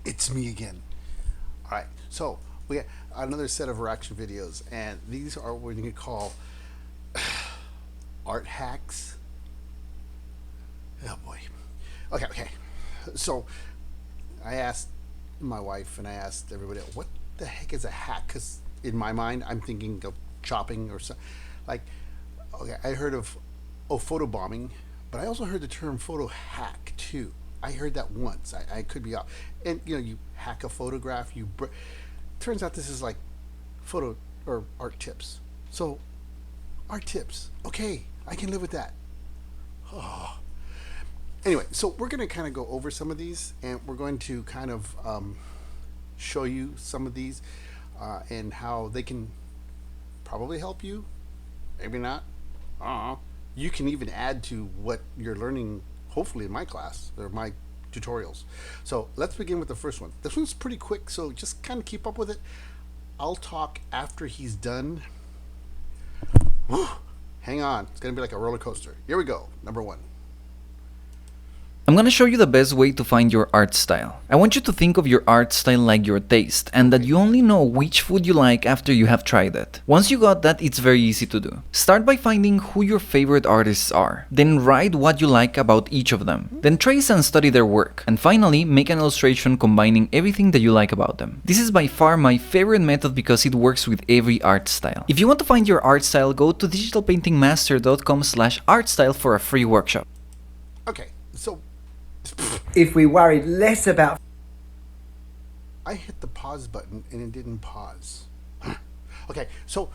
It's me again. All right, so we got another set of reaction videos, and these are what you could call art hacks. Oh boy. Okay. So I asked my wife and I asked everybody, what the heck is a hack? Because in my mind, I'm thinking of chopping or something. Like, okay, I heard of photo bombing, but I also heard the term photo hack too. I heard that once. I could be off. And you hack a photograph. Turns out this is like photo or art tips. So art tips. Okay, I can live with that. Oh. Anyway, so we're going to kind of go over some of these, and we're going to kind of show you some of these and how they can probably help you. Maybe not. You can even add to what you're learning, hopefully, in my class or my tutorials. So let's begin with the first one. This one's pretty quick, so just kind of keep up with it. I'll talk after he's done. Hang on. It's going to be like a roller coaster. Here we go. Number one. I'm gonna show you the best way to find your art style. I want you to think of your art style like your taste, and that you only know which food you like after you have tried it. Once you got that, it's very easy to do. Start by finding who your favorite artists are. Then write what you like about each of them. Then trace and study their work. And finally, make an illustration combining everything that you like about them. This is by far my favorite method because it works with every art style. If you want to find your art style, go to digitalpaintingmaster.com/artstyle for a free workshop. Okay, so if we worried less about... I hit the pause button and it didn't pause. Okay, so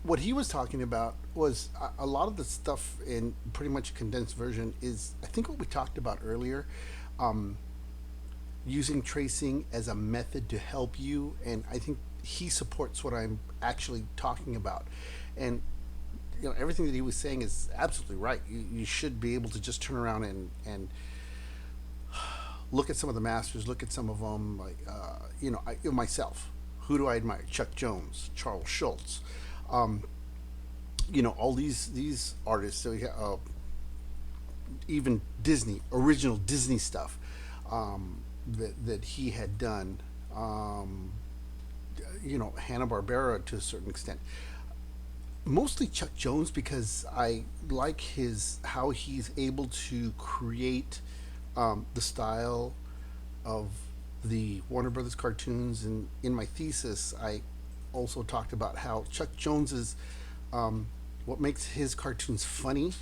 what he was talking about was a lot of the stuff in pretty much a condensed version is, I think, what we talked about earlier, using tracing as a method to help you, and I think he supports what I'm actually talking about. And everything that he was saying is absolutely right. You should be able to just turn around and look at some of the masters, look at some of them, like myself. Who do I admire? Chuck Jones, Charles Schultz, all these artists. So even Disney, original Disney stuff that he had done. Hanna-Barbera to a certain extent. Mostly Chuck Jones, because I like how he's able to create the style of the Warner Brothers cartoons. And in my thesis, I also talked about how Chuck Jones's what makes his cartoons funny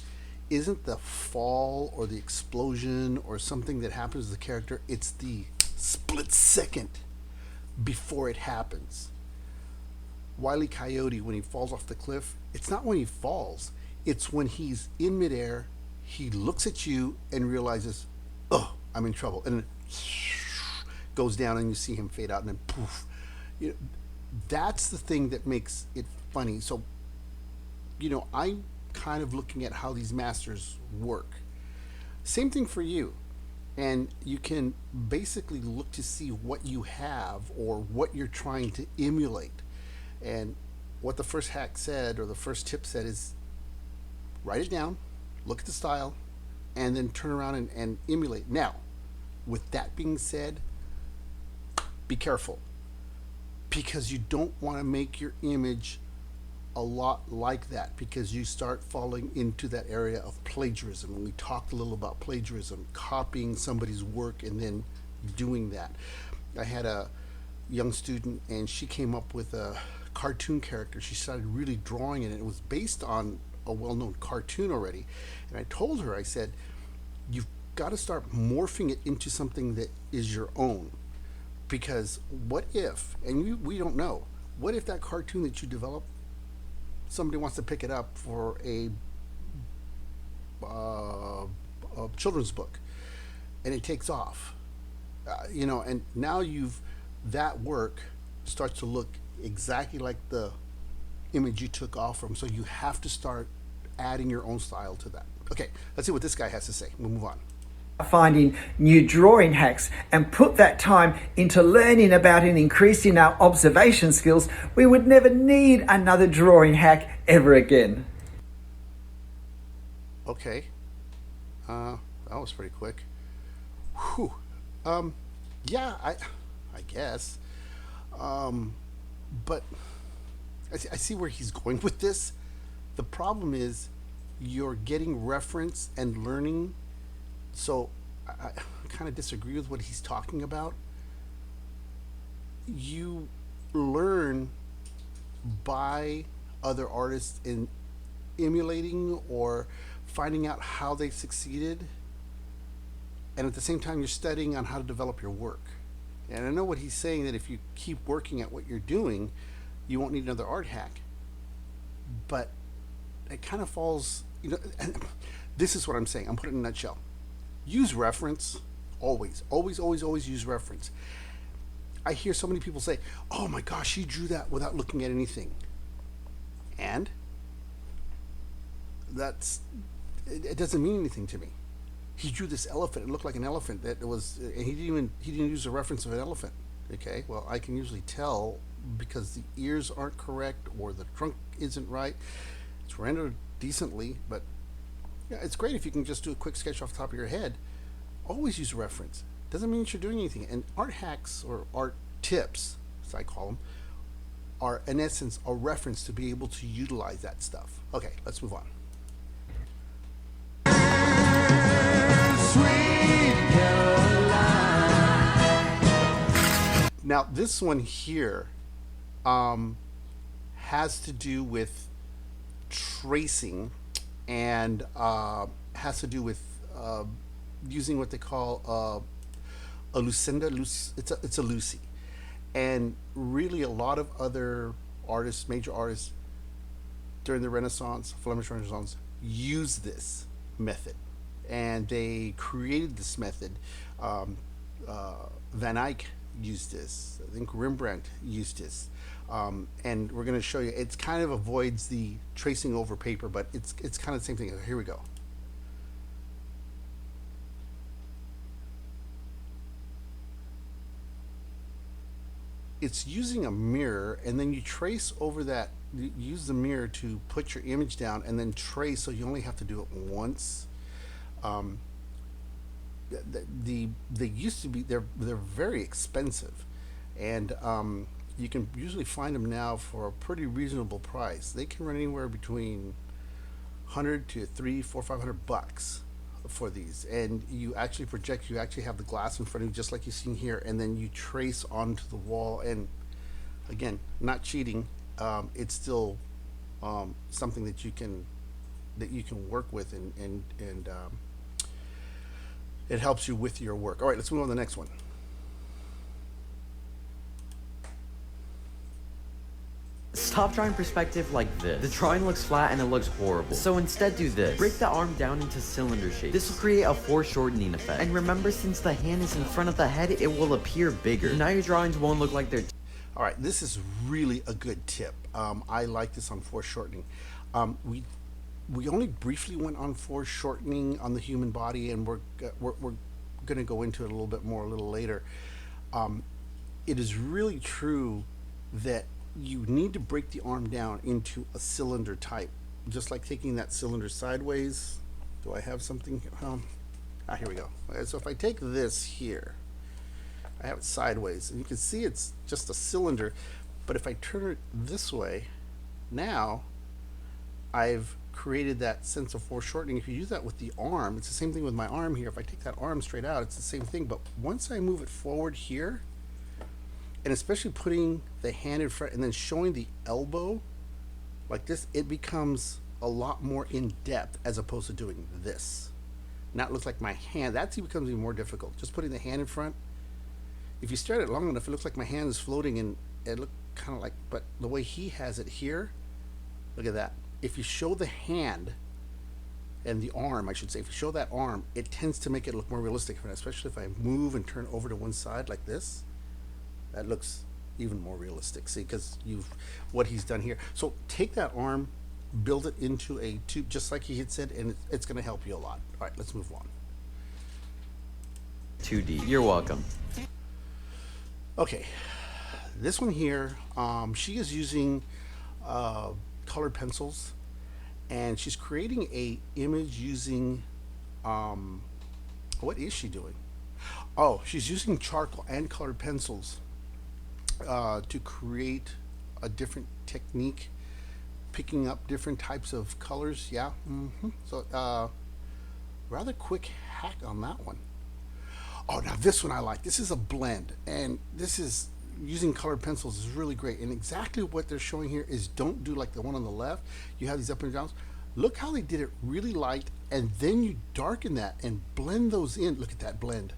isn't the fall or the explosion or something that happens to the character. It's the split second before it happens. Wile E. Coyote, when he falls off the cliff, it's not when he falls, it's when he's in midair, he looks at you and realizes, oh, I'm in trouble, and then goes down and you see him fade out, and then poof. That's the thing that makes it funny. So I'm kind of looking at how these masters work. Same thing for you. And you can basically look to see what you have or what you're trying to emulate. And what the first hack said, or the first tip said, is write it down, look at the style, and then turn around and emulate. Now, with that being said, be careful, because you don't want to make your image a lot like that, because you start falling into that area of plagiarism. And we talked a little about plagiarism, copying somebody's work and then doing that. I had a young student, and she came up with a cartoon character. She started really drawing it, and it was based on a well-known cartoon already. And I told her, I said, you've got to start morphing it into something that is your own. Because what if, and we don't know, what if that cartoon that you develop, somebody wants to pick it up for a children's book, and it takes off, and now that work starts to look exactly like the image you took off from. So you have to start adding your own style to that. Okay, let's see what this guy has to say. We'll move on. Finding new drawing hacks and put that time into learning about and increasing our observation skills, we would never need another drawing hack ever again. Okay, that was pretty quick. Whew. Yeah, I guess. Um, but I see where he's going with this. The problem is you're getting reference and learning. So I kind of disagree with what he's talking about. You learn by other artists in emulating or finding out how they succeeded, and at the same time you're studying on how to develop your work. And I know what he's saying, that if you keep working at what you're doing, you won't need another art hack. But it kind of falls, and this is what I'm saying. I'm putting it in a nutshell. Use reference. Always, always, always, always use reference. I hear so many people say, "Oh my gosh, she drew that without looking at anything," and that's it doesn't mean anything to me. He drew this elephant. It looked like an elephant. That was, and he didn't use a reference of an elephant. Okay, well I can usually tell because the ears aren't correct or the trunk isn't right. It's rendered decently, but yeah, it's great if you can just do a quick sketch off the top of your head. Always use a reference. Doesn't mean that you're doing anything. And art hacks or art tips, as I call them, are in essence a reference to be able to utilize that stuff. Okay, let's move on. Now this one here has to do with tracing and has to do with using what they call a Lucinda. It's a Lucy, and really a lot of other artists, major artists during the Renaissance, Flemish Renaissance, used this method, and they created this method. Van Eyck used this. I think Rembrandt used this. And we're going to show you. It kind of avoids the tracing over paper, but it's kind of the same thing. Here we go. It's using a mirror, and then you trace over that. You use the mirror to put your image down, and then trace. So you only have to do it once. Um, they used to be, they're very expensive, and you can usually find them now for a pretty reasonable price. They can run anywhere between 100 to 3, 4, 500 bucks for these, and you actually project. You actually have the glass in front of you, just like you've seen here, and then you trace onto the wall. And again, not cheating. It's still something that you can work with, and it helps you with your work. All right, let's move on to the next one. Stop drawing perspective like this. The drawing looks flat and it looks horrible. So instead do this. Break the arm down into cylinder shape. This will create a foreshortening effect. And remember, since the hand is in front of the head, it will appear bigger. Now your drawings won't look like they're... All right, this is really a good tip. I like this on foreshortening. We only briefly went on foreshortening on the human body, and we're going to go into it a little bit more a little later. It is really true that you need to break the arm down into a cylinder type, just like taking that cylinder sideways. Do I have something? Here we go. So if I take this here, I have it sideways, and you can see it's just a cylinder. But if I turn it this way, now I've created that sense of foreshortening. If you use that with the arm, it's the same thing with my arm here. If I take that arm straight out, it's the same thing. But once I move it forward here, and especially putting the hand in front and then showing the elbow like this, it becomes a lot more in depth as opposed to doing this. Now it looks like my hand. That becomes even more difficult. Just putting the hand in front. If you stare at it long enough, it looks like my hand is floating, and it looks kind of like, but the way he has it here, look at that. If you show the hand and the arm, I should say, if you show that arm, it tends to make it look more realistic, especially if I move and turn over to one side like this. That looks even more realistic. See, because what he's done here. So take that arm, build it into a tube, just like he had said, and it's going to help you a lot. All right, let's move on. 2D. You're welcome. Okay, this one here, she is using colored pencils, and she's creating a image using what is she doing? Oh, she's using charcoal and colored pencils to create a different technique, picking up different types of colors. Yeah. So, rather quick hack on that one. Oh, now this one I like. This is a blend, and this is using colored pencils is really great. And exactly what they're showing here is don't do like the one on the left. You have these up and downs. Look how they did it really light, and then you darken that and blend those in. Look at that blend.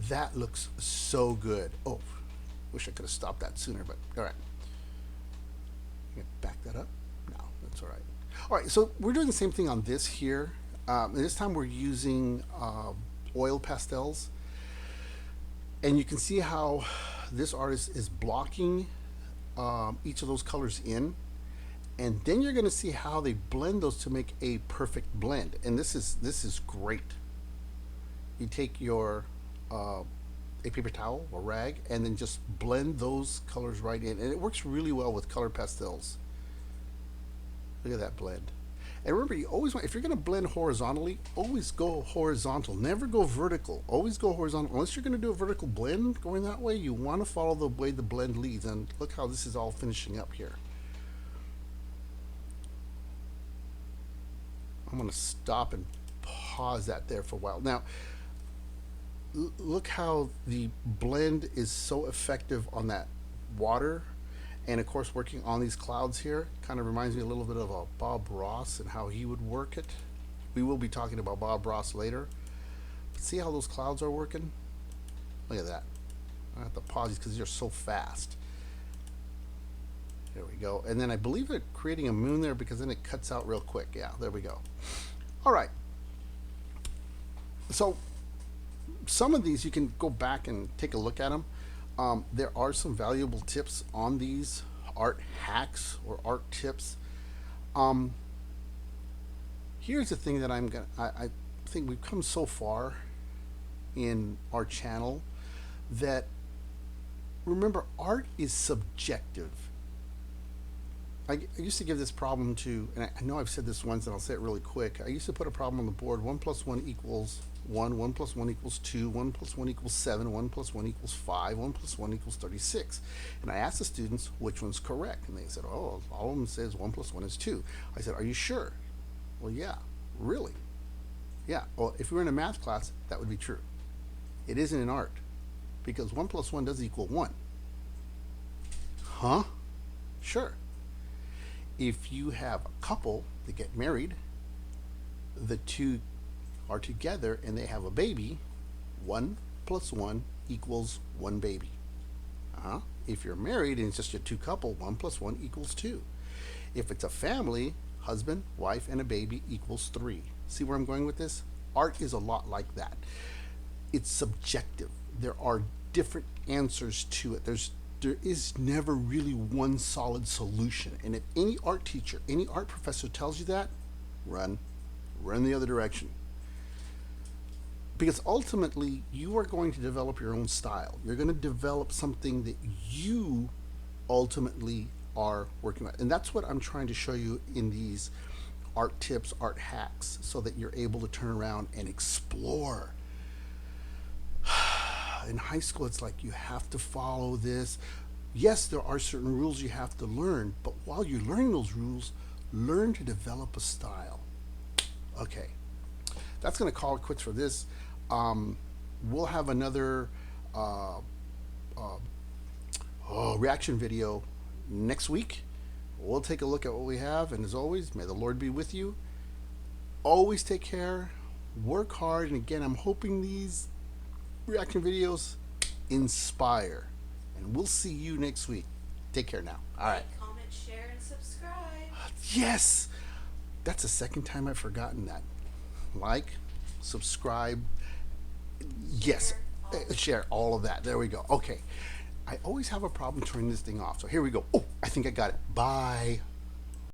That looks so good. Oh, wish I could have stopped that sooner, but all right. Back that up. No, that's all right. All right, so we're doing the same thing on this here. And this time we're using oil pastels. And you can see how this artist is blocking each of those colors in. And then you're going to see how they blend those to make a perfect blend. And this is great. You take your a paper towel or rag and then just blend those colors right in, and it works really well with colored pastels. Look at that blend. And remember, you always want, if you're going to blend horizontally, always go horizontal. Never go vertical. Always go horizontal. Unless you're going to do a vertical blend going that way, you want to follow the way the blend leads. And look how this is all finishing up here. I'm going to stop and pause that there for a while. Now, look how the blend is so effective on that water, and of course working on these clouds here kind of reminds me a little bit of a Bob Ross and how he would work it. We will be talking about Bob Ross later, but see how those clouds are working. Look at that. I have to pause these because they're so fast. There we go. And then I believe they're creating a moon there because then it cuts out real quick. Yeah, there we go. All right, so some of these you can go back and take a look at them. There are some valuable tips on these art hacks or art tips. Here's the thing that I think we've come so far in our channel that, remember, art is subjective. I used to give this problem to, and I know I've said this once and I'll say it really quick. I used to put a problem on the board: 1 + 1 = 1, 1 + 1 = 2, 1 + 1 = 7, 1 + 1 = 5, 1 + 1 = 36. And I asked the students which one's correct, and they said, oh, all of them says 1 + 1 is 2. I said, are you sure? Well, yeah. Really? Yeah. Well, if we were in a math class, that would be true. It isn't in art, because 1 + 1 does equal 1. Huh? Sure. If you have a couple that get married, the two are together and they have a baby, 1 + 1 = 1 baby. If you're married and it's just your two couple, 1 + 1 = 2. If it's a family, husband, wife, and a baby = 3. See where I'm going with this? Art is a lot like that. It's subjective. There are different answers to it. There is never really one solid solution. And if any art teacher, any art professor tells you that, run the other direction. Because ultimately, you are going to develop your own style. You're going to develop something that you ultimately are working with. And that's what I'm trying to show you in these art tips, art hacks, so that you're able to turn around and explore. In high school, it's like you have to follow this. Yes, there are certain rules you have to learn, but while you're learning those rules, learn to develop a style. Okay, that's going to call it quits for this. We'll have another reaction video next week. We'll take a look at what we have, and as always, may the Lord be with you. Always take care, work hard, and again, I'm hoping these reaction videos inspire, and we'll see you next week. Take care now. All right. Like, comment, share, and subscribe. Yes, that's the second time I've forgotten that. Like, subscribe, yes, share all of that. There we go. Okay, I always have a problem turning this thing off, so here we go. Oh, I think I got it. Bye.